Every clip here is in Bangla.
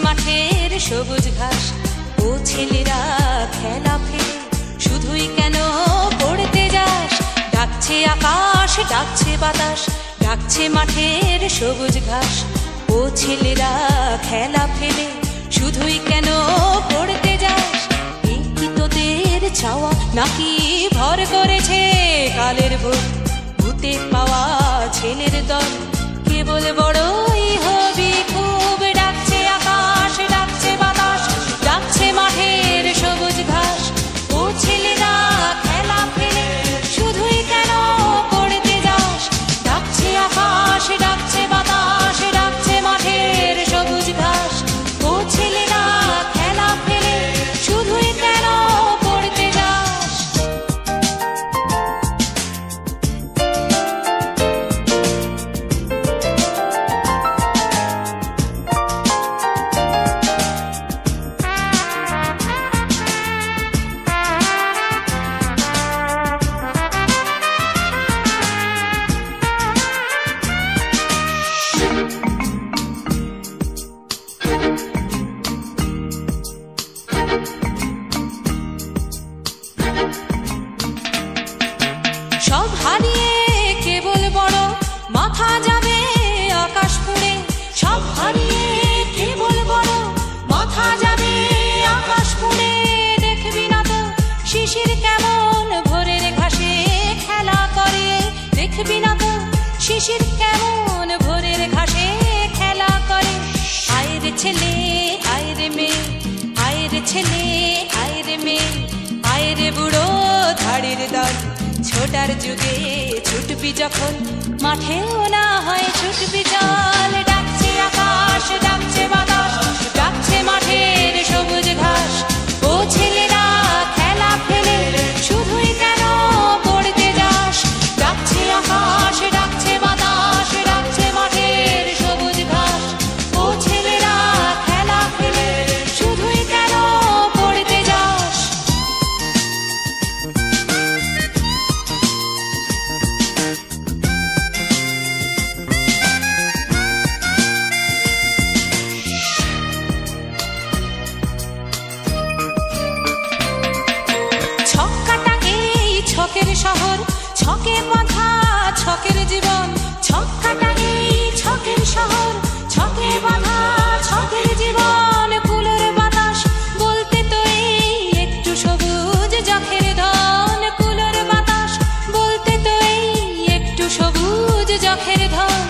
মাঠের সবুজ ঘাস, ও ছেলেরা খেলা ফেলে শুধুই কেন পড়তে যাস? ডাকছে আকাশ, ডাকছে বাতাস, ডাকছে মাঠের সবুজ ঘাস, ও ছেলেরা খেলা ফেলে শুধুই কেন পড়তে যাস? এই কি তোদের চাওয়া নাকি ভর করেছে কালের ভূত? ভূতে পাওয়া ছেলের দল কেবল বড়ই হবি খুব। ডাকছে আকাশ, ডাকছে বাতাস, ডাকছে মাঠের সবুজ ঘাস, ও ছেলেরা খেলা ফেলে শুধুই কেন পড়তে যাস? ডাকছে আকাশ, ডাকছে বাতাস, ডাকছে মাঠের সবুজ ঘাস, ও ছেলেরা খেলা ফেলে শুধুই কেন পড়তে যাস? সব হারিয়ে কেবল বড় মাথা যাবে আকাশ পুড়ে, সব হারিয়ে কেবল বড় মাথা যাবে আকাশ পুড়ে। দেখবি না তো শিশির কেমন ভোরের ঘাসে খেলা করে? দেখবি না তো শিশির কেমন ভোরের ঘাসে খেলা করে? আয় রে ছেলে, আয় রে মেয়ে, আয় রে ছেলে, আয় রে মেয়ে, আয় রে বুড়ো ধাড়ির দল। ছোটার যুগে ছুটবি যখন মাঠেও না হয় ছুটবি চল। ডাকছে আকাশ, ডাকছে বাতাস, ডাকছে মাঠের সবুজ ঘাস, ও ছেলেরা খেলা ফেলে শুধুই কেন পড়তে যাস? ডাকছে আকাশ, ডাকছে বাতাস, ডাকছে মাঠের সবুজ ঘাস, ও ছেলেরা খেলা ফেলে শুধুই কেন পড়তে যাস? ছক্কাটা এই ছকের শহর, ছকে বাঁধা ছকের জীবন। ছক্কাটা এই ছকের শহর, ছকে বাঁধা ছকের জীবন। কুলোর বাতাস বলতে তো এই একটু সবুজ যখের ধন। কুলোর বাতাস বলতে তো এই একটু সবুজ যখের ধন।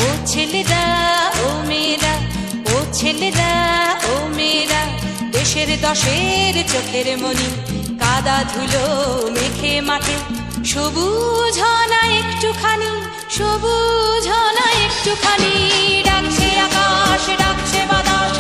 ও ছেলেরা, ও মেয়েরা, ও ছেলেরা, ও মেয়েরা, দেশের দশের চোখের মনি কাদা ধুলো মেখে মাঠে সবুজ না একটুখানি, সবুজ না একটুখানি। ডাকছে আকাশ, ডাকছে বাতাস,